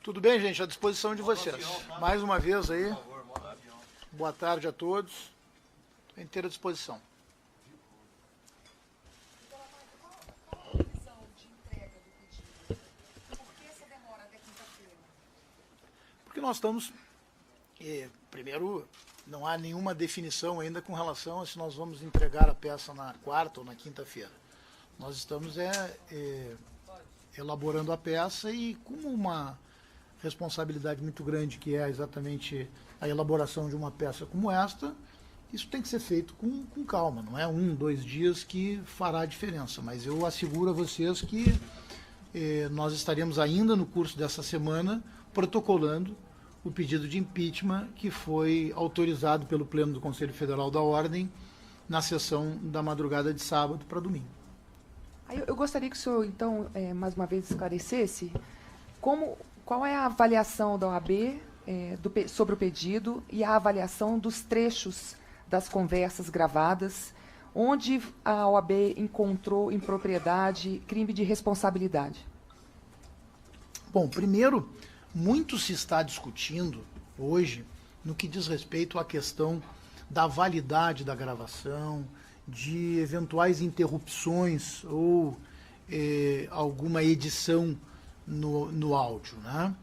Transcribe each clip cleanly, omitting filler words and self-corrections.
Tudo bem, gente? À disposição de vocês. Mais uma vez aí. Boa tarde a todos. À inteira disposição. Qual a previsão de entrega do pedido? Por que essa demora até quinta-feira? Porque nós estamos... primeiro, não há nenhuma definição ainda com relação a se nós vamos entregar a peça na quarta ou na quinta-feira. Nós estamos elaborando a peça e com uma responsabilidade muito grande, que é exatamente a elaboração de uma peça como esta, isso tem que ser feito com calma, não é 1, 2 dias que fará a diferença, mas eu asseguro a vocês que nós estaremos ainda no curso dessa semana protocolando o pedido de impeachment que foi autorizado pelo Pleno do Conselho Federal da Ordem na sessão da madrugada de sábado para domingo. Eu gostaria que o senhor, então, mais uma vez esclarecesse qual é a avaliação da OAB sobre o pedido e a avaliação dos trechos das conversas gravadas, onde a OAB encontrou impropriedade, crime de responsabilidade. Bom, primeiro, muito se está discutindo hoje no que diz respeito à questão da validade da gravação, de eventuais interrupções ou alguma edição no áudio, né?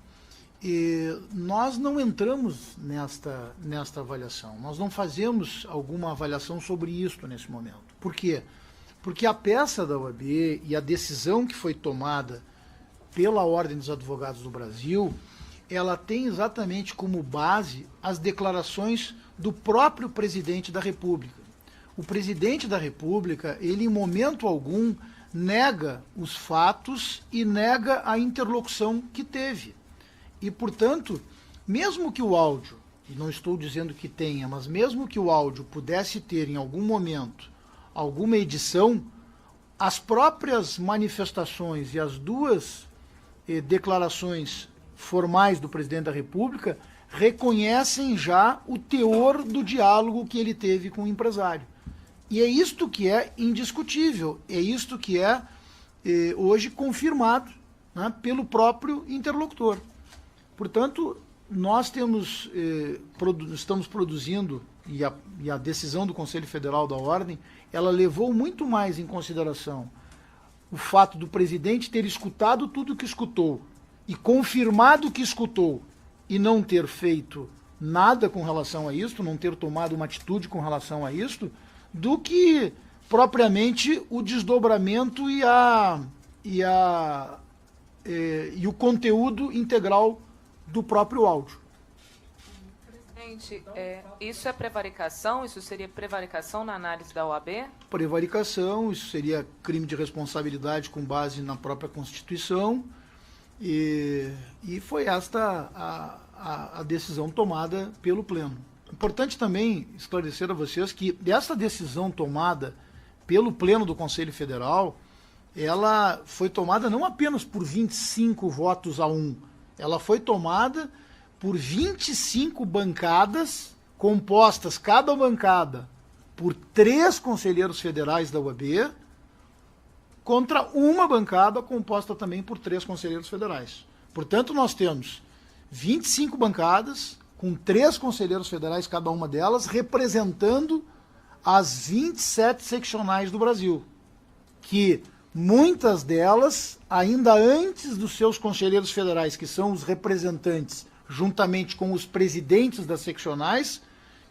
E nós não entramos nesta avaliação, nós não fazemos alguma avaliação sobre isso nesse momento. Por quê? Porque a peça da OAB e a decisão que foi tomada pela Ordem dos Advogados do Brasil, ela tem exatamente como base as declarações do próprio presidente da República. O presidente da República, ele em momento algum nega os fatos e nega a interlocução que teve. E, portanto, mesmo que o áudio, e não estou dizendo que tenha, mas mesmo que o áudio pudesse ter em algum momento alguma edição, as próprias manifestações e as duas declarações formais do presidente da República reconhecem já o teor do diálogo que ele teve com o empresário. E é isto que é indiscutível, é isto que é hoje confirmado, né, pelo próprio interlocutor. Portanto, nós estamos produzindo, e a decisão do Conselho Federal da Ordem, ela levou muito mais em consideração o fato do presidente ter escutado tudo o que escutou e confirmado que escutou e não ter feito nada com relação a isto, não ter tomado uma atitude com relação a isto, do que propriamente o desdobramento e o conteúdo integral do próprio áudio. Presidente, isso é prevaricação? Isso seria prevaricação na análise da OAB? Prevaricação, isso seria crime de responsabilidade com base na própria Constituição, e foi esta a decisão tomada pelo Pleno. Importante também esclarecer a vocês que essa decisão tomada pelo Pleno do Conselho Federal, ela foi tomada não apenas por 25 votos a 1, ela foi tomada por 25 bancadas, compostas, cada bancada, por 3 conselheiros federais da OAB, contra uma bancada composta também por 3 conselheiros federais. Portanto, nós temos 25 bancadas, com 3 conselheiros federais, cada uma delas, representando as 27 seccionais do Brasil, que muitas delas, ainda antes dos seus conselheiros federais, que são os representantes, juntamente com os presidentes das seccionais,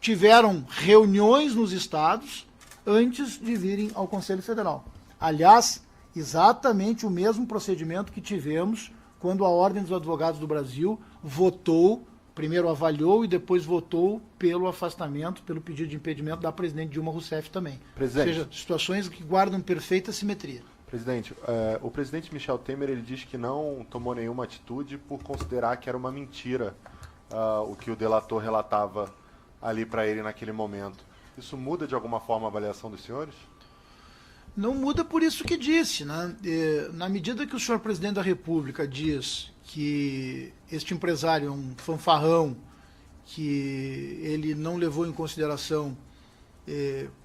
tiveram reuniões nos estados antes de virem ao Conselho Federal. Aliás, exatamente o mesmo procedimento que tivemos quando a Ordem dos Advogados do Brasil votou, primeiro avaliou e depois votou pelo afastamento, pelo pedido de impedimento da presidente Dilma Rousseff também. Presidente. Ou seja, situações que guardam perfeita simetria. Presidente, o presidente Michel Temer ele diz que não tomou nenhuma atitude por considerar que era uma mentira o que o delator relatava ali para ele naquele momento. Isso muda de alguma forma a avaliação dos senhores? Não muda por isso que disse, né? Na medida que o senhor presidente da República diz que este empresário é um fanfarrão, que ele não levou em consideração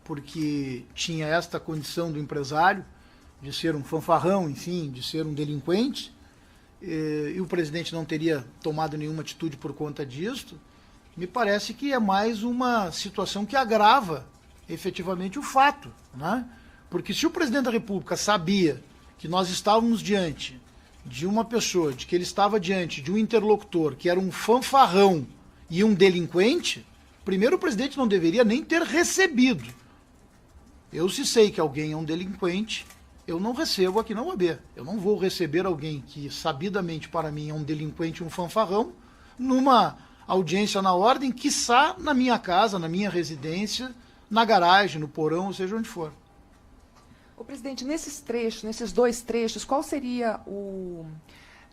porque tinha esta condição do empresário, de ser um fanfarrão, enfim, de ser um delinquente, e o presidente não teria tomado nenhuma atitude por conta disso, me parece que é mais uma situação que agrava efetivamente o fato, né? Porque se o presidente da República sabia que nós estávamos diante de uma pessoa, de que ele estava diante de um interlocutor que era um fanfarrão e um delinquente, primeiro o presidente não deveria nem ter recebido. Eu, se sei que alguém é um delinquente, eu não recebo aqui na UAB. Eu não vou receber alguém que sabidamente para mim é um delinquente, um fanfarrão, numa audiência na ordem, quiçá na minha casa, na minha residência, na garagem, no porão, ou seja onde for. O presidente, nesses trechos, nesses dois trechos, qual seria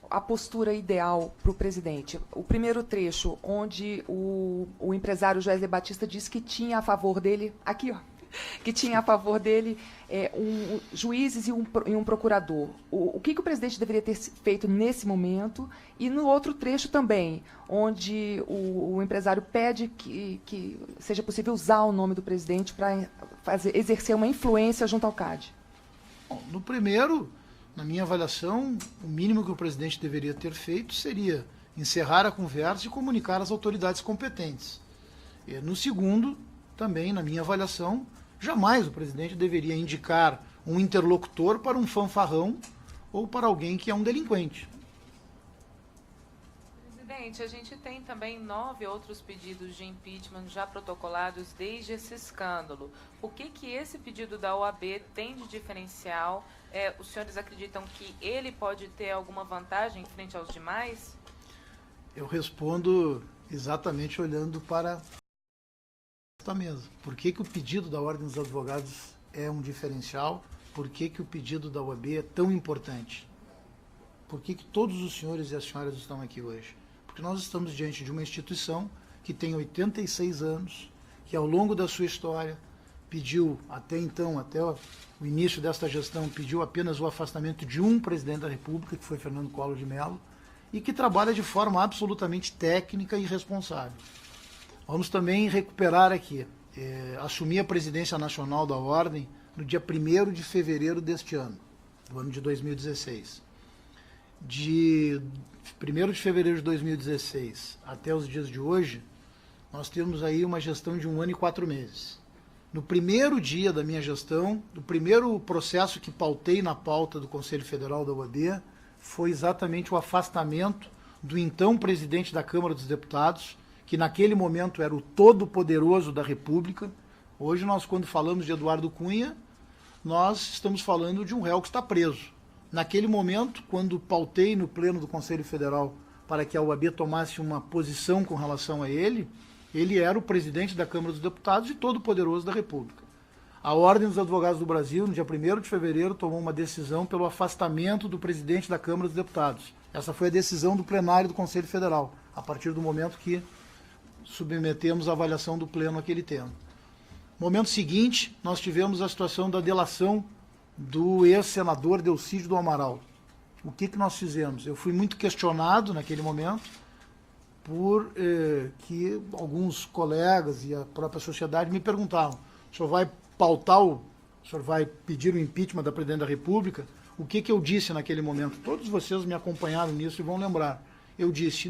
a postura ideal para o presidente? O primeiro trecho, onde o empresário Joesley Batista disse que tinha a favor dele, aqui, ó, que tinha a favor dele juízes e um procurador. O que o presidente deveria ter feito nesse momento? E no outro trecho também, onde o empresário pede que seja possível usar o nome do presidente para exercer uma influência junto ao CAD. Bom, no primeiro, na minha avaliação, o mínimo que o presidente deveria ter feito seria encerrar a conversa e comunicar às autoridades competentes. E no segundo, também, na minha avaliação, jamais o presidente deveria indicar um interlocutor para um fanfarrão ou para alguém que é um delinquente. Presidente, a gente tem também 9 outros pedidos de impeachment já protocolados desde esse escândalo. O que esse pedido da OAB tem de diferencial? Os senhores acreditam que ele pode ter alguma vantagem frente aos demais? Eu respondo exatamente olhando para esta mesa. Por que o pedido da Ordem dos Advogados é um diferencial? Por que o pedido da OAB é tão importante? Por que todos os senhores e as senhoras estão aqui hoje? Porque nós estamos diante de uma instituição que tem 86 anos, que ao longo da sua história pediu, até então, até o início desta gestão, pediu apenas o afastamento de um presidente da República, que foi Fernando Collor de Mello, e que trabalha de forma absolutamente técnica e responsável. Vamos também recuperar aqui, assumir a presidência nacional da Ordem no dia 1º de fevereiro deste ano, do ano de 2016. De 1º de fevereiro de 2016 até os dias de hoje, nós temos aí uma gestão de 1 ano e 4 meses. No primeiro dia da minha gestão, o primeiro processo que pautei na pauta do Conselho Federal da OAB foi exatamente o afastamento do então presidente da Câmara dos Deputados, que naquele momento era o todo-poderoso da República. Hoje nós, quando falamos de Eduardo Cunha, nós estamos falando de um réu que está preso. Naquele momento, quando pautei no pleno do Conselho Federal para que a OAB tomasse uma posição com relação a ele era o presidente da Câmara dos Deputados e todo-poderoso da República. A Ordem dos Advogados do Brasil, no dia 1º de fevereiro, tomou uma decisão pelo afastamento do presidente da Câmara dos Deputados. Essa foi a decisão do plenário do Conselho Federal, a partir do momento que submetemos a avaliação do pleno aquele tema. No momento seguinte, nós tivemos a situação da delação do ex-senador Delcídio do Amaral. O que nós fizemos? Eu fui muito questionado naquele momento por que alguns colegas e a própria sociedade me perguntavam: o senhor vai pautar, o senhor vai pedir o impeachment da Presidente da República? O que eu disse naquele momento? Todos vocês me acompanharam nisso e vão lembrar. Eu disse: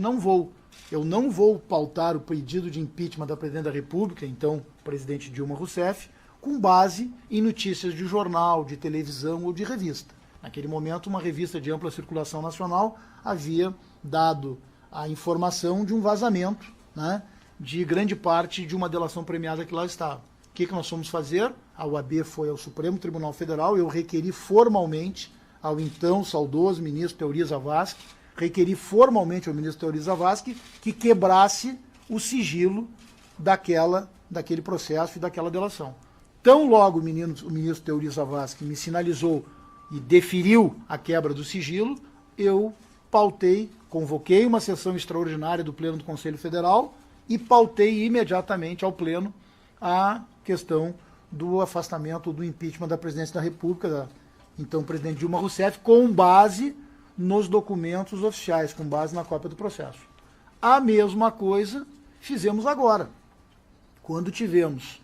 eu não vou pautar o pedido de impeachment da Presidente da República, então presidente Dilma Rousseff, com base em notícias de jornal, de televisão ou de revista. Naquele momento, uma revista de ampla circulação nacional havia dado a informação de um vazamento, né, de grande parte de uma delação premiada que lá estava. O que nós fomos fazer? A OAB foi ao Supremo Tribunal Federal, eu requeri formalmente ao então saudoso ministro Teori Zavascki, requeri formalmente ao ministro Teori Zavascki que quebrasse o sigilo daquele processo e daquela delação. Tão logo o ministro Teori Zavascki me sinalizou e deferiu a quebra do sigilo, eu convoquei uma sessão extraordinária do Pleno do Conselho Federal e pautei imediatamente ao Pleno a questão do afastamento, do impeachment da Presidência da República, da então presidente Dilma Rousseff, com base nos documentos oficiais, com base na cópia do processo. A mesma coisa fizemos agora, quando tivemos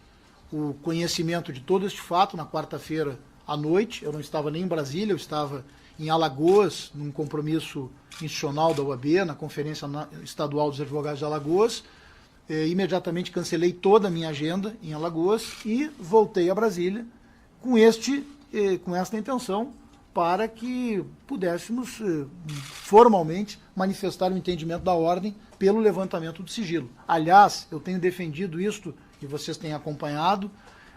o conhecimento de todo este fato, na quarta-feira à noite. Eu não estava nem em Brasília, eu estava em Alagoas, num compromisso institucional da OAB, na Conferência Estadual dos Advogados de Alagoas. Imediatamente cancelei toda a minha agenda em Alagoas e voltei a Brasília com esta intenção, para que pudéssemos formalmente manifestar o entendimento da ordem pelo levantamento do sigilo. Aliás, eu tenho defendido isto, e vocês têm acompanhado,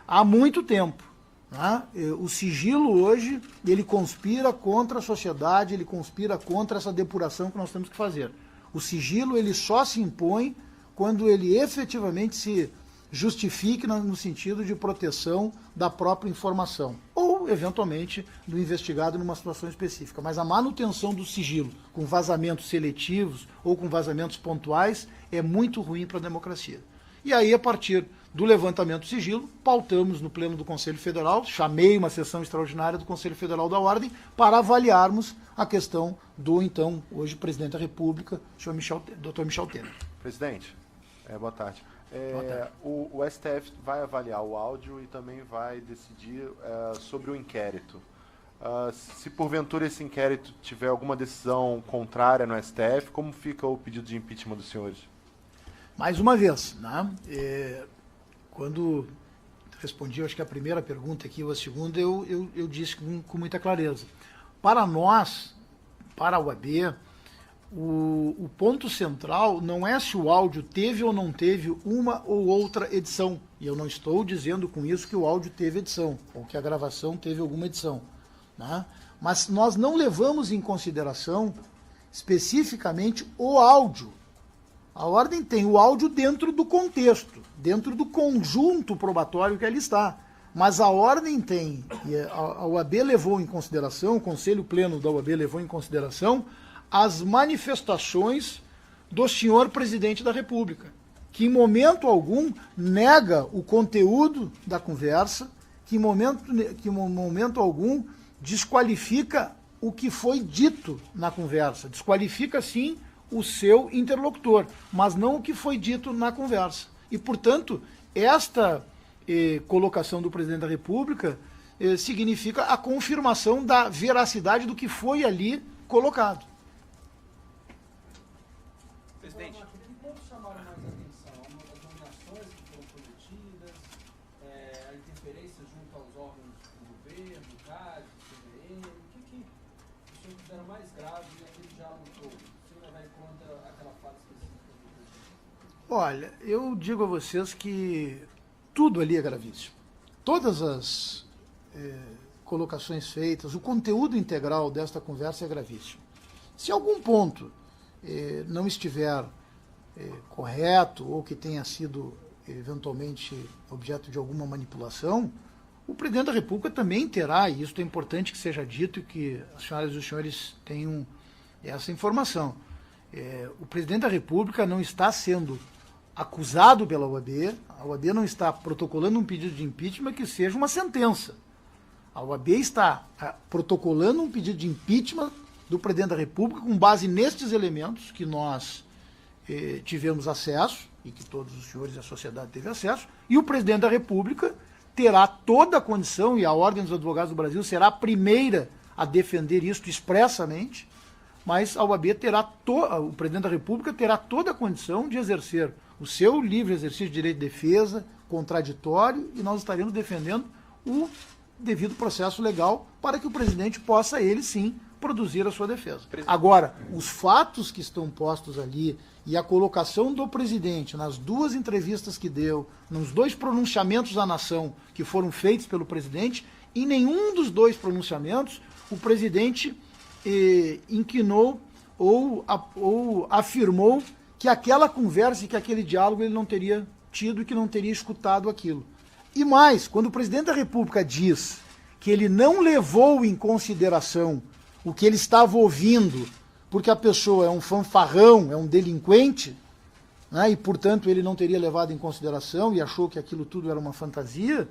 há muito tempo. Né? O sigilo hoje, ele conspira contra a sociedade, ele conspira contra essa depuração que nós temos que fazer. O sigilo, ele só se impõe quando ele efetivamente se justifique no sentido de proteção da própria informação, ou, eventualmente, do investigado numa situação específica. Mas a manutenção do sigilo, com vazamentos seletivos ou com vazamentos pontuais, é muito ruim para a democracia. E aí, a partir do levantamento do sigilo, pautamos no Pleno do Conselho Federal, chamei uma sessão extraordinária do Conselho Federal da Ordem para avaliarmos a questão do, então, hoje, presidente da República, Dr. Michel Temer. Presidente, boa tarde. O STF vai avaliar o áudio e também vai decidir sobre o inquérito. Se porventura esse inquérito tiver alguma decisão contrária no STF, como fica o pedido de impeachment dos senhores? Mais uma vez, né? Quando respondi, acho que a primeira pergunta aqui ou a segunda, eu disse com muita clareza. Para nós, para a OAB, o ponto central não é se o áudio teve ou não teve uma ou outra edição. E eu não estou dizendo com isso que o áudio teve edição, ou que a gravação teve alguma edição. Né? Mas nós não levamos em consideração especificamente o áudio. A ordem tem o áudio dentro do contexto, dentro do conjunto probatório que ali está. Mas a ordem tem, e a OAB levou em consideração, o Conselho Pleno da OAB levou em consideração as manifestações do senhor presidente da República, que em momento algum nega o conteúdo da conversa, que em momento algum desqualifica o que foi dito na conversa, desqualifica sim o seu interlocutor, mas não o que foi dito na conversa. E, portanto, esta colocação do presidente da República significa a confirmação da veracidade do que foi ali colocado. Presidente. Que pontos chamaram mais atenção? As nominações que foram cometidas, a interferência junto aos órgãos do governo, do CAD, do CVM, o que o senhor considera mais grave naquele diálogo todo? Se o senhor levar em conta aquela fase específica do presidente? Olha, eu digo a vocês que tudo ali é gravíssimo. Todas as colocações feitas, o conteúdo integral desta conversa é gravíssimo. Se algum ponto não estiver correto ou que tenha sido eventualmente objeto de alguma manipulação, o presidente da República também terá, e isso é importante que seja dito e que as senhoras e os senhores tenham essa informação. O presidente da República não está sendo acusado pela OAB, a OAB não está protocolando um pedido de impeachment que seja uma sentença. A OAB está protocolando um pedido de impeachment do presidente da República com base nestes elementos que nós tivemos acesso, e que todos os senhores e a sociedade teve acesso, e o presidente da República terá toda a condição, e a Ordem dos Advogados do Brasil será a primeira a defender isto expressamente, mas a OAB o presidente da República terá toda a condição de exercer o seu livre exercício de direito de defesa, contraditório, e nós estaremos defendendo o devido processo legal para que o presidente possa, ele sim, produzir a sua defesa. Agora, os fatos que estão postos ali e a colocação do presidente nas duas entrevistas que deu, nos dois pronunciamentos à nação que foram feitos pelo presidente, em nenhum dos dois pronunciamentos o presidente inquinou ou afirmou que aquela conversa e que aquele diálogo ele não teria tido e que não teria escutado aquilo. E mais, quando o presidente da República diz que ele não levou em consideração o que ele estava ouvindo, porque a pessoa é um fanfarrão, é um delinquente, né, e, portanto, ele não teria levado em consideração e achou que aquilo tudo era uma fantasia,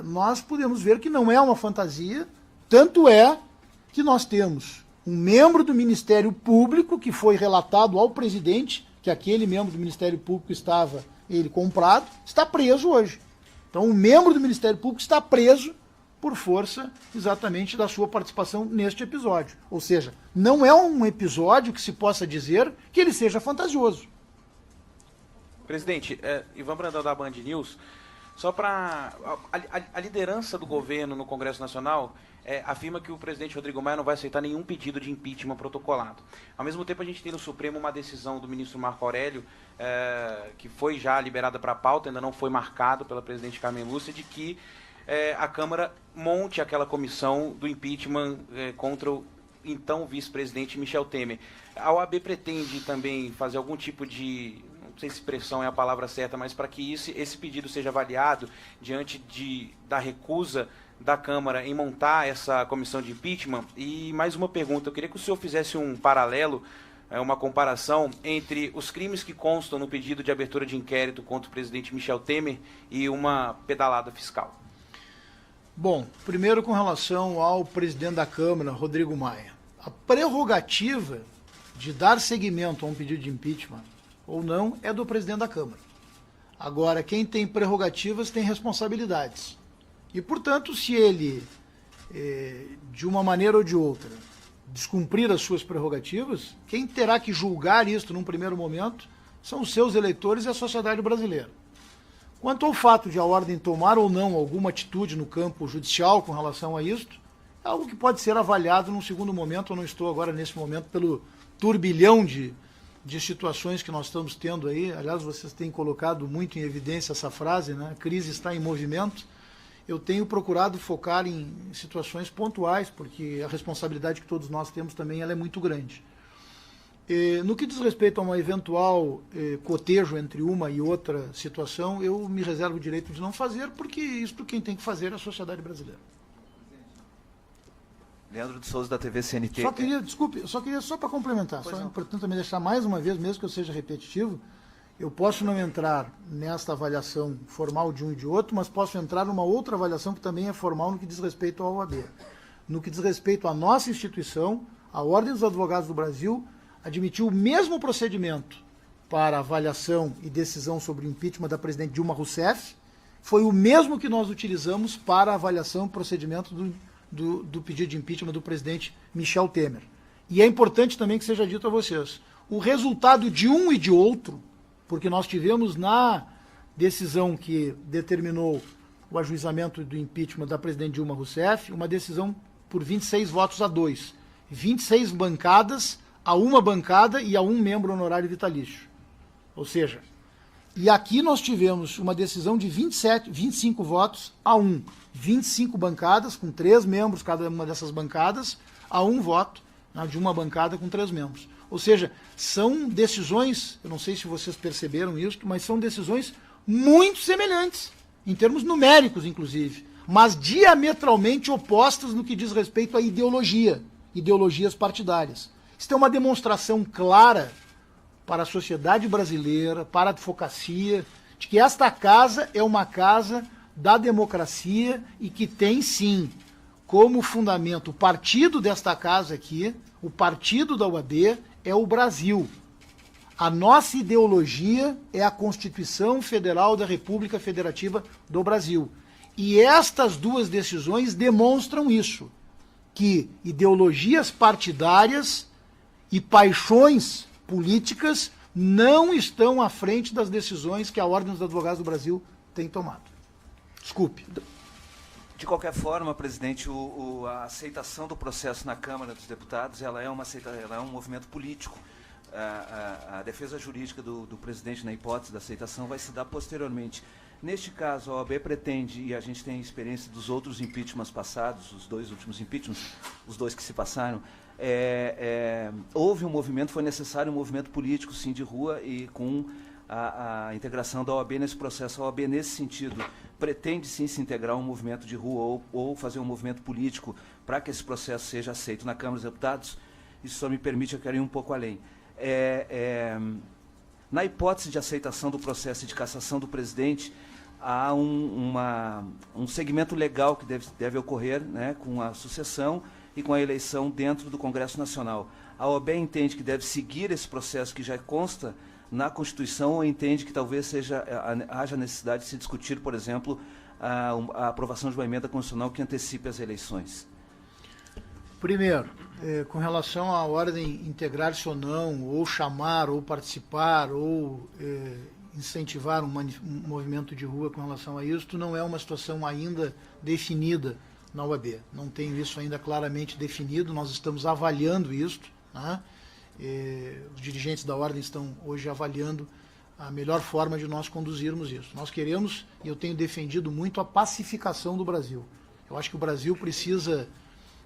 nós podemos ver que não é uma fantasia, tanto é que nós temos um membro do Ministério Público que foi relatado ao presidente, que aquele membro do Ministério Público está preso hoje. Então, um membro do Ministério Público está preso por força exatamente da sua participação neste episódio. Ou seja, não é um episódio que se possa dizer que ele seja fantasioso. Presidente, Ivan Brandão da Band News, só para... A liderança do governo no Congresso Nacional afirma que o presidente Rodrigo Maia não vai aceitar nenhum pedido de impeachment protocolado. Ao mesmo tempo, a gente tem no Supremo uma decisão do ministro Marco Aurélio, que foi já liberada para a pauta, ainda não foi marcado pela presidente Carmen Lúcia, de que a Câmara monte aquela comissão do impeachment contra o então vice-presidente Michel Temer. A OAB pretende também fazer algum tipo de... não sei se pressão é a palavra certa, mas para que esse pedido seja avaliado diante da recusa da Câmara em montar essa comissão de impeachment. E mais uma pergunta, eu queria que o senhor fizesse um paralelo, uma comparação entre os crimes que constam no pedido de abertura de inquérito contra o presidente Michel Temer e uma pedalada fiscal. Bom, primeiro com relação ao presidente da Câmara, Rodrigo Maia. A prerrogativa de dar seguimento a um pedido de impeachment ou não é do presidente da Câmara. Agora, quem tem prerrogativas tem responsabilidades. E, portanto, se ele, de uma maneira ou de outra, descumprir as suas prerrogativas, quem terá que julgar isso num primeiro momento são os seus eleitores e a sociedade brasileira. Quanto ao fato de a ordem tomar ou não alguma atitude no campo judicial com relação a isto, é algo que pode ser avaliado num segundo momento. Eu não estou agora, nesse momento, pelo turbilhão de situações que nós estamos tendo aí. Aliás, vocês têm colocado muito em evidência essa frase, né? A crise está em movimento. Eu tenho procurado focar em situações pontuais, porque a responsabilidade que todos nós temos também ela é muito grande. No que diz respeito a uma eventual cotejo entre uma e outra situação, eu me reservo o direito de não fazer, porque isso quem tem que fazer é a sociedade brasileira. Leandro de Souza, da TV CNT. Só para complementar, só é importante também deixar mais uma vez, mesmo que eu seja repetitivo, eu posso não entrar nesta avaliação formal de um e de outro, mas posso entrar numa outra avaliação que também é formal no que diz respeito ao OAB. No que diz respeito à nossa instituição, a Ordem dos Advogados do Brasil admitiu o mesmo procedimento para avaliação e decisão sobre o impeachment da presidente Dilma Rousseff, foi o mesmo que nós utilizamos para a avaliação e procedimento do pedido de impeachment do presidente Michel Temer. E é importante também que seja dito a vocês, o resultado de um e de outro, porque nós tivemos na decisão que determinou o ajuizamento do impeachment da presidente Dilma Rousseff, uma decisão por 26 votos a 2. 26 bancadas a uma bancada e a um membro honorário vitalício. Ou seja, e aqui nós tivemos uma decisão de 25 votos a 1. 25 bancadas, com 3 membros cada uma dessas bancadas, a 1 voto, né, de uma bancada com 3 membros. Ou seja, são decisões, eu não sei se vocês perceberam isso, mas são decisões muito semelhantes, em termos numéricos, inclusive, mas diametralmente opostas no que diz respeito à ideologias partidárias. Isso é uma demonstração clara para a sociedade brasileira, para a advocacia, de que esta casa é uma casa da democracia e que tem, sim, como fundamento o partido desta casa aqui, o partido da OAB, é o Brasil. A nossa ideologia é a Constituição Federal da República Federativa do Brasil. E estas duas decisões demonstram isso, que ideologias partidárias e paixões políticas não estão à frente das decisões que a Ordem dos Advogados do Brasil tem tomado. Desculpe. De qualquer forma, presidente, a aceitação do processo na Câmara dos Deputados ela é um movimento político. A defesa jurídica do presidente, na hipótese da aceitação, vai se dar posteriormente. Neste caso, a OAB pretende, e a gente tem experiência dos outros impeachments passados, os 2 últimos impeachments, os 2 que se passaram, houve um movimento, foi necessário um movimento político, sim, de rua, e com a integração da OAB nesse processo. A OAB, nesse sentido, pretende, sim, se integrar a um movimento de rua ou fazer um movimento político para que esse processo seja aceito na Câmara dos Deputados. Isso só me permite, eu quero ir um pouco além. Na hipótese de aceitação do processo de cassação do presidente, há um segmento legal que deve ocorrer, né, com a sucessão e com a eleição dentro do Congresso Nacional. A OAB entende que deve seguir esse processo que já consta na Constituição, ou entende que talvez haja necessidade de se discutir, por exemplo, a aprovação de uma emenda constitucional que antecipe as eleições? Primeiro, com relação à ordem integrar-se ou não, ou chamar, ou participar, ou incentivar um movimento de rua com relação a isso, não é uma situação ainda definida na OAB. Não tenho isso ainda claramente definido, nós estamos avaliando isso, né? Os dirigentes da ordem estão hoje avaliando a melhor forma de nós conduzirmos isso. Nós queremos, e eu tenho defendido muito, a pacificação do Brasil. Eu acho que o Brasil precisa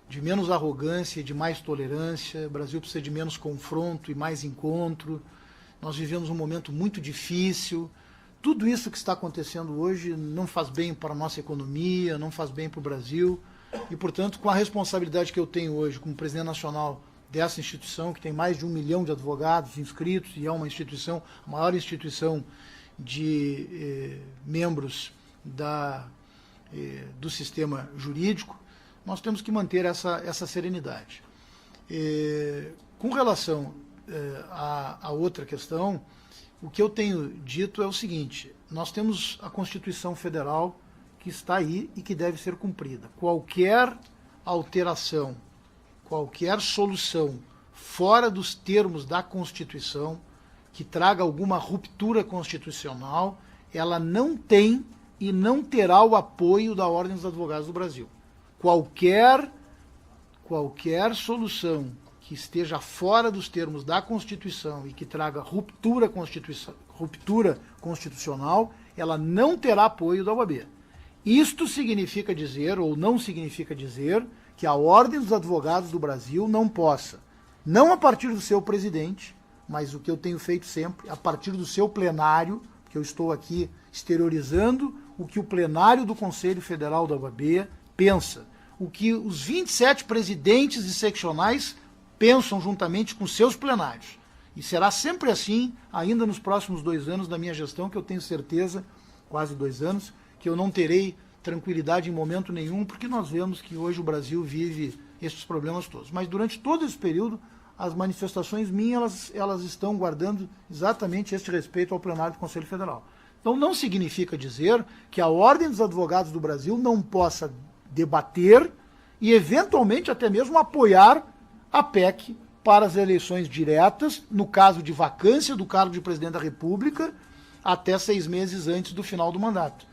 de menos arrogância, de mais tolerância, o Brasil precisa de menos confronto e mais encontro. Nós vivemos um momento muito difícil. Tudo isso que está acontecendo hoje não faz bem para a nossa economia, não faz bem para o Brasil. E, portanto, com a responsabilidade que eu tenho hoje como presidente nacional dessa instituição, que tem mais de 1 milhão de advogados inscritos, e é uma instituição, a maior instituição de membros do sistema jurídico, nós temos que manter essa serenidade. Com relação a outra questão, o que eu tenho dito é o seguinte: nós temos a Constituição Federal que está aí e que deve ser cumprida. Qualquer alteração, qualquer solução fora dos termos da Constituição, que traga alguma ruptura constitucional, ela não tem e não terá o apoio da Ordem dos Advogados do Brasil. Qualquer solução que esteja fora dos termos da Constituição e que traga ruptura constitucional, ela não terá apoio da OAB. Isto significa dizer, ou não significa dizer, que a Ordem dos Advogados do Brasil não possa, não a partir do seu presidente, mas o que eu tenho feito sempre, a partir do seu plenário, que eu estou aqui exteriorizando o que o plenário do Conselho Federal da OAB pensa, o que os 27 presidentes e seccionais pensam juntamente com seus plenários. E será sempre assim, ainda nos próximos 2 anos da minha gestão, que eu tenho certeza, quase 2 anos, que eu não terei tranquilidade em momento nenhum, porque nós vemos que hoje o Brasil vive esses problemas todos. Mas durante todo esse período, as manifestações minhas, elas estão guardando exatamente este respeito ao plenário do Conselho Federal. Então não significa dizer que a Ordem dos Advogados do Brasil não possa debater e eventualmente até mesmo apoiar a PEC para as eleições diretas, no caso de vacância do cargo de presidente da República, até 6 meses antes do final do mandato.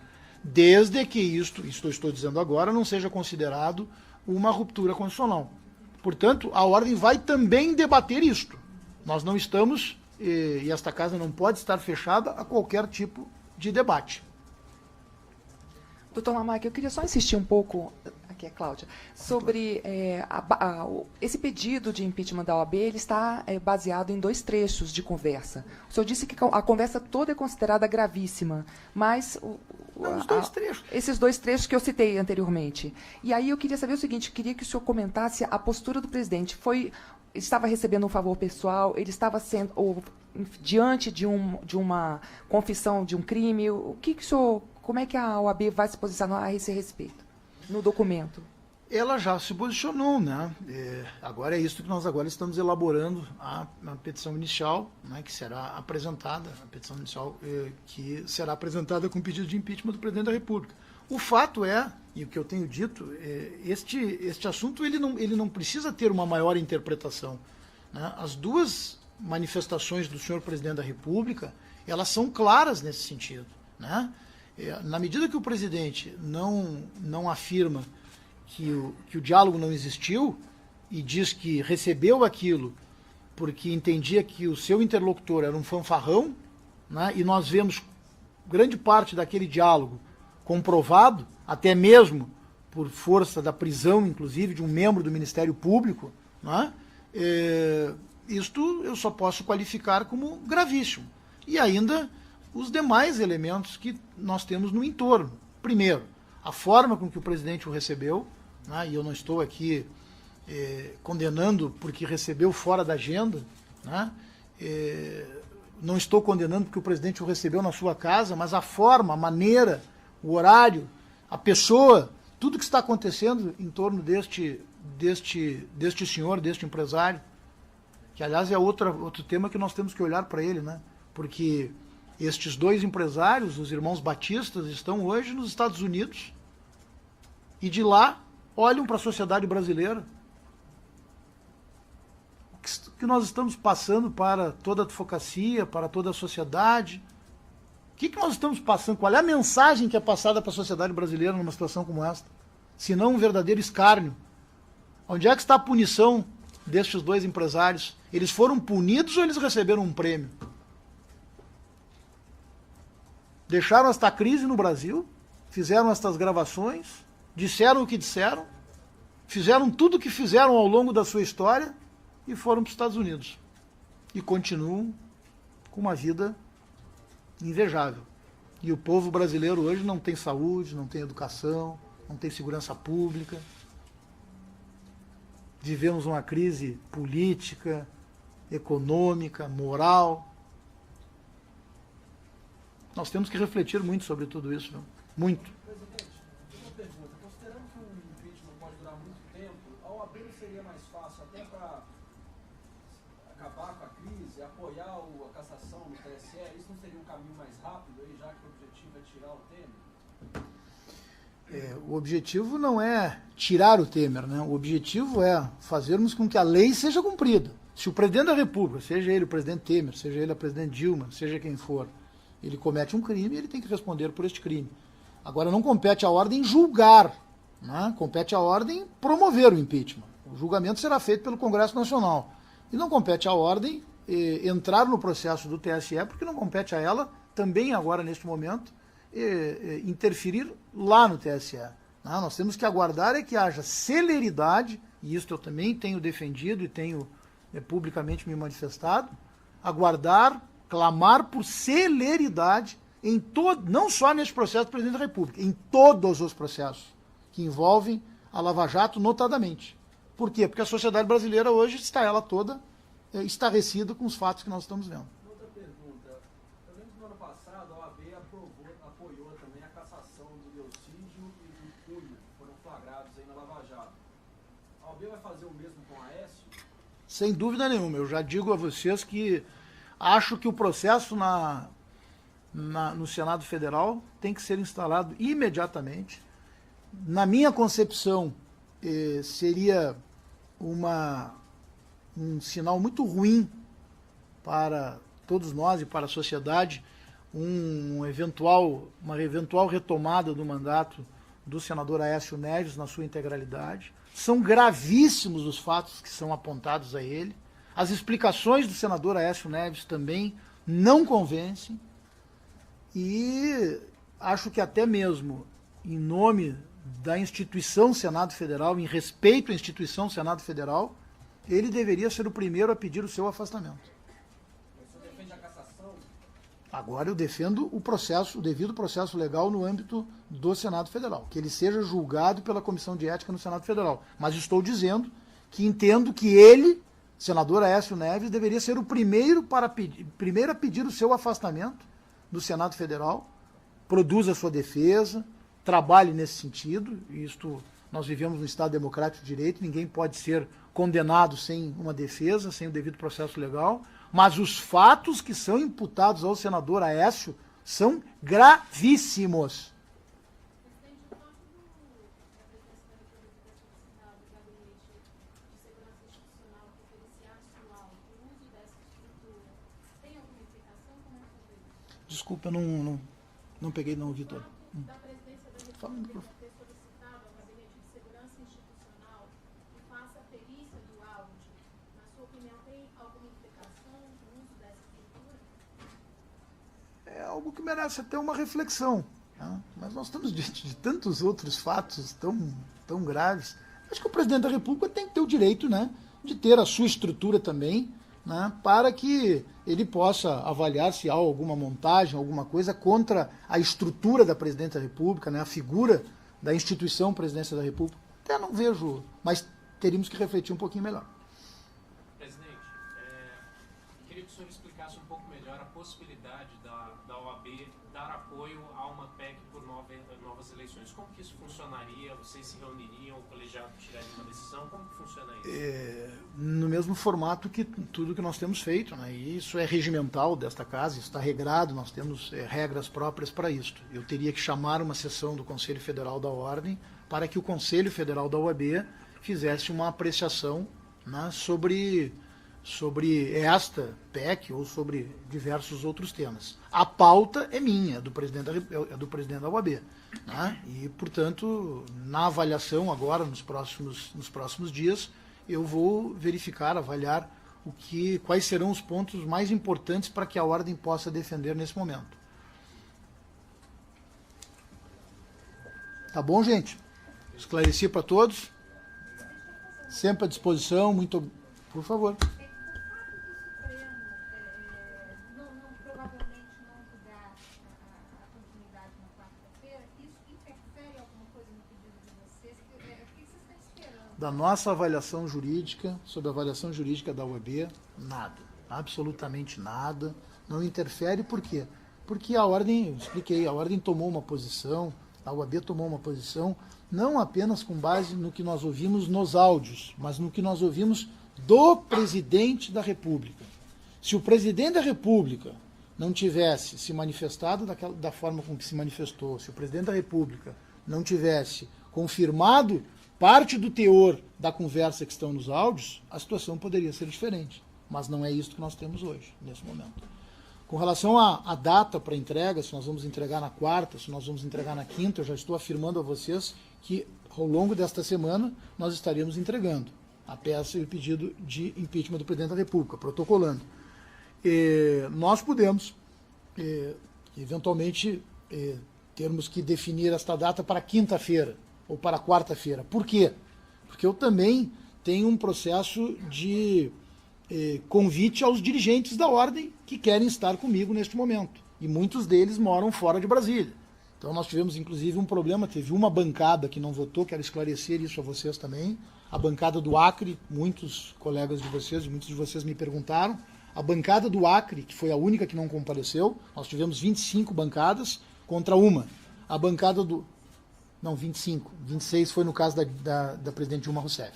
Desde que isto eu estou dizendo agora, não seja considerado uma ruptura constitucional. Portanto, a Ordem vai também debater isto. Nós não estamos, e esta casa não pode estar fechada a qualquer tipo de debate. Doutor Lamarck, eu queria só insistir um pouco, aqui é Cláudia, sobre esse pedido de impeachment da OAB, ele está baseado em 2 trechos de conversa. O senhor disse que a conversa toda é considerada gravíssima, mas esses 2 trechos que eu citei anteriormente. E aí eu queria saber o seguinte, queria que o senhor comentasse a postura do presidente. Estava recebendo um favor pessoal, ele estava sendo diante de uma confissão de um crime, como é que a OAB vai se posicionar a esse respeito, no documento? Ela já se posicionou, né? Agora é isso que nós agora estamos elaborando a petição inicial, né, que será apresentada, a petição inicial que será apresentada com pedido de impeachment do presidente da República. O fato é, e o que eu tenho dito, este assunto ele não precisa ter uma maior interpretação, né? As 2 manifestações do senhor presidente da República, elas são claras nesse sentido, né? Na medida que o presidente não afirma que o diálogo não existiu e diz que recebeu aquilo porque entendia que o seu interlocutor era um fanfarrão, né, e nós vemos grande parte daquele diálogo comprovado, até mesmo por força da prisão, inclusive, de um membro do Ministério Público, né, isto eu só posso qualificar como gravíssimo. E ainda os demais elementos que nós temos no entorno. Primeiro, a forma com que o presidente o recebeu, né, e eu não estou aqui condenando porque recebeu fora da agenda, né, não estou condenando porque o presidente o recebeu na sua casa, mas a forma, a maneira, o horário, a pessoa, tudo que está acontecendo em torno deste senhor, deste empresário, que aliás é outro tema que nós temos que olhar para ele, né, porque Estes dois empresários, os irmãos Batistas, estão hoje nos Estados Unidos e de lá olham para a sociedade brasileira. O que nós estamos passando para toda a advocacia, para toda a sociedade? O que nós estamos passando? Qual é a mensagem que é passada para a sociedade brasileira numa situação como esta? Se não um verdadeiro escárnio. Onde é que está a punição destes dois empresários? Eles foram punidos ou eles receberam um prêmio? Deixaram esta crise no Brasil, fizeram estas gravações, disseram o que disseram, fizeram tudo o que fizeram ao longo da sua história e foram para os Estados Unidos. E continuam com uma vida invejável. E o povo brasileiro hoje não tem saúde, não tem educação, não tem segurança pública. Vivemos uma crise política, econômica, moral. Nós temos que refletir muito sobre tudo isso, não? Muito. Presidente, uma pergunta. Considerando que um impeachment pode durar muito tempo, a OAB não seria mais fácil até para acabar com a crise, apoiar a cassação no TSE? Isso não seria um caminho mais rápido, aí, já que o objetivo é tirar o Temer? O objetivo não é tirar o Temer, né? O objetivo é fazermos com que a lei seja cumprida. Se o presidente da República, seja ele o presidente Temer, seja ele a presidente Dilma, seja quem for, ele comete um crime, ele tem que responder por este crime. Agora, não compete à ordem julgar, né? Compete à ordem promover o impeachment. O julgamento será feito pelo Congresso Nacional. E não compete à ordem entrar no processo do TSE, porque não compete a ela, também agora, neste momento, interferir lá no TSE. Né? Nós temos que aguardar que haja celeridade, e isso eu também tenho defendido e tenho publicamente me manifestado, aguardar, clamar por celeridade em todo, não só neste processo do presidente da República, em todos os processos que envolvem a Lava Jato, notadamente. Por quê? Porque a sociedade brasileira hoje está ela toda estarrecida com os fatos que nós estamos vendo. Outra pergunta. Eu lembro que no ano passado a OAB apoiou também a cassação do Delcídio e do Cunha, que foram flagrados aí na Lava Jato. A OAB vai fazer o mesmo com a Aécio? Sem dúvida nenhuma. Eu já digo a vocês que acho que o processo no Senado Federal tem que ser instalado imediatamente. Na minha concepção, seria um sinal muito ruim para todos nós e para a sociedade uma eventual retomada do mandato do senador Aécio Neves na sua integralidade. São gravíssimos os fatos que são apontados a ele. As explicações do senador Aécio Neves também não convencem. E acho que até mesmo em nome da instituição Senado Federal, em respeito à instituição Senado Federal, ele deveria ser o primeiro a pedir o seu afastamento. Você defende a cassação? Agora eu defendo o devido processo legal no âmbito do Senado Federal, que ele seja julgado pela Comissão de Ética no Senado Federal. Mas estou dizendo que entendo que ele, senador Aécio Neves, deveria ser o primeiro a pedir o seu afastamento do Senado Federal, produza a sua defesa, trabalhe nesse sentido. Isto, nós vivemos no Estado Democrático de Direito, ninguém pode ser condenado sem uma defesa, sem o devido processo legal, mas os fatos que são imputados ao senador Aécio são gravíssimos. Desculpa, eu não peguei, não ouvi todo. Da presidência da República ter solicitado ao Gabinete de Segurança Institucional que faça a perícia do áudio. Na sua opinião, tem alguma implicação no uso dessa estrutura? É algo que merece até uma reflexão. Né? Mas nós estamos diante de tantos outros fatos tão graves. Acho que o presidente da República tem que ter o direito, né, de ter a sua estrutura também, né, para que ele possa avaliar se há alguma montagem, alguma coisa contra a estrutura da Presidência da República, né, a figura da instituição Presidência da República. Até não vejo, mas teríamos que refletir um pouquinho melhor. Presidente, queria que o o senhor explicasse um pouco melhor a possibilidade da OAB dar apoio a uma PEC por novas eleições. Como que isso funcionaria? Vocês se reuniriam, o colegiado tiraria uma decisão? Como que funciona isso? No mesmo formato que tudo que nós temos feito, né? E isso é regimental desta casa, isso está regrado, nós temos regras próprias para isso. Eu teria que chamar uma sessão do Conselho Federal da Ordem para que o Conselho Federal da OAB fizesse uma apreciação, né, sobre esta PEC ou sobre diversos outros temas. A pauta é minha, é do presidente da OAB. Né? E, portanto, na avaliação agora, nos próximos dias, eu vou verificar, avaliar quais serão os pontos mais importantes para que a Ordem possa defender nesse momento. Tá bom, gente? Esclareci para todos. Sempre à disposição. Muito... Por favor. Provavelmente não dar a continuidade na quarta-feira, isso interfere alguma coisa no pedido de vocês? O que vocês estão esperando? Da nossa avaliação jurídica, sobre a avaliação jurídica da UAB, nada. Absolutamente nada. Não interfere, por quê? Porque a Ordem, eu expliquei, a Ordem tomou uma posição, a UAB tomou uma posição, não apenas com base no que nós ouvimos nos áudios, mas no que nós ouvimos do presidente da República. Se o presidente da República não tivesse se manifestado da forma como se manifestou, se o presidente da República não tivesse confirmado parte do teor da conversa que estão nos áudios, a situação poderia ser diferente. Mas não é isso que nós temos hoje, nesse momento. Com relação à data para entrega, se nós vamos entregar na quarta, se nós vamos entregar na quinta, eu já estou afirmando a vocês que ao longo desta semana nós estaremos entregando a peça e o pedido de impeachment do presidente da República, protocolando. Nós podemos, eventualmente, termos que definir esta data para quinta-feira ou para quarta-feira. Por quê? Porque eu também tenho um processo de convite aos dirigentes da Ordem que querem estar comigo neste momento. E muitos deles moram fora de Brasília. Então nós tivemos, inclusive, um problema. Teve uma bancada que não votou, quero esclarecer isso a vocês também. A bancada do Acre, muitos colegas de vocês, muitos de vocês me perguntaram. A bancada do Acre, que foi a única que não compareceu, nós tivemos 25 bancadas contra uma. A bancada do... Não, 25. 26 foi no caso da presidente Dilma Rousseff.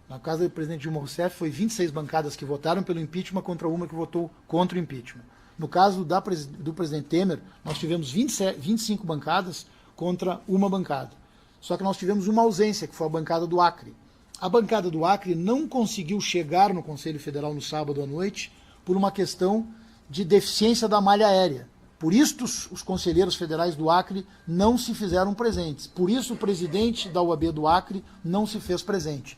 Na casa do presidente Dilma Rousseff, foi 26 bancadas que votaram pelo impeachment contra uma que votou contra o impeachment. No caso do presidente Temer, nós tivemos 25 bancadas contra uma bancada. Só que nós tivemos uma ausência, que foi a bancada do Acre. A bancada do Acre não conseguiu chegar no Conselho Federal no sábado à noite por uma questão de deficiência da malha aérea. Por isso os conselheiros federais do Acre não se fizeram presentes. Por isso o presidente da UAB do Acre não se fez presente.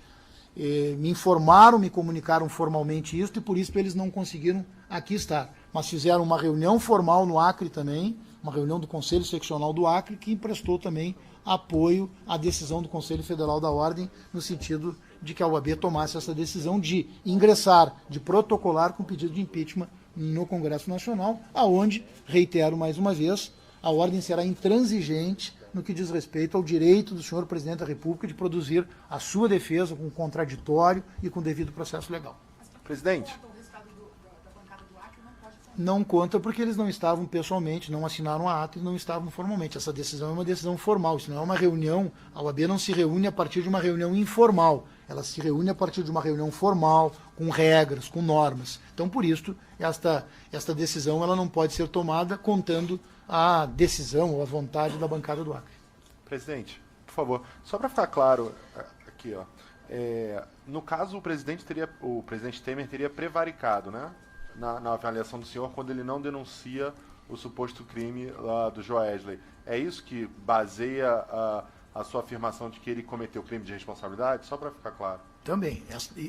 Me informaram, me comunicaram formalmente isso e por isso eles não conseguiram aqui estar. Mas fizeram uma reunião formal no Acre também, uma reunião do Conselho Seccional do Acre, que emprestou também apoio à decisão do Conselho Federal da Ordem, no sentido de que a UAB tomasse essa decisão de ingressar, de protocolar com pedido de impeachment no Congresso Nacional, aonde, reitero mais uma vez, a Ordem será intransigente no que diz respeito ao direito do senhor Presidente da República de produzir a sua defesa com contraditório e com devido processo legal. Presidente. Não conta porque eles não estavam pessoalmente, não assinaram a ata e não estavam formalmente. Essa decisão é uma decisão formal, isso não é uma reunião. A OAB não se reúne a partir de uma reunião informal. Ela se reúne a partir de uma reunião formal, com regras, com normas. Então, por isso, esta decisão ela não pode ser tomada contando a decisão ou a vontade da bancada do Acre. Presidente, por favor, só para ficar claro aqui, ó, no caso o presidente Temer teria prevaricado, né, na avaliação do senhor, quando ele não denuncia o suposto crime lá do Joesley. É isso que baseia a sua afirmação de que ele cometeu crime de responsabilidade? Só para ficar claro. Também.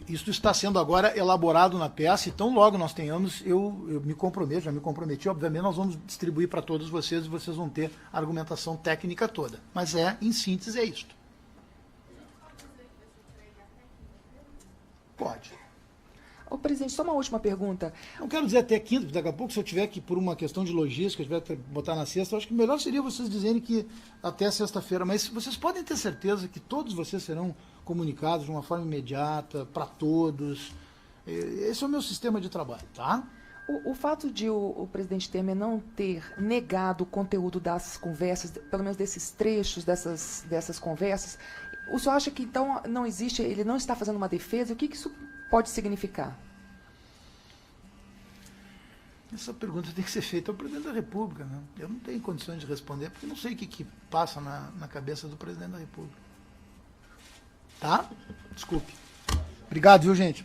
Isso está sendo agora elaborado na peça e tão logo nós tenhamos, eu me comprometo, já me comprometi, obviamente nós vamos distribuir para todos vocês e vocês vão ter a argumentação técnica toda. Mas em síntese, é isto. Pode. Ô, presidente, só uma última pergunta. Não quero dizer até quinta, porque daqui a pouco, se eu tiver que, por uma questão de logística, tiver que botar na sexta, eu acho que melhor seria vocês dizerem que até sexta-feira. Mas vocês podem ter certeza que todos vocês serão comunicados de uma forma imediata, para todos. Esse é o meu sistema de trabalho, tá? O fato de o presidente Temer não ter negado o conteúdo das conversas, pelo menos desses trechos dessas conversas, o senhor acha que então não existe, ele não está fazendo uma defesa? O que isso pode significar? Essa pergunta tem que ser feita ao presidente da República, né? Eu não tenho condições de responder, porque não sei o que passa na cabeça do presidente da República. Tá? Desculpe. Obrigado, viu, gente?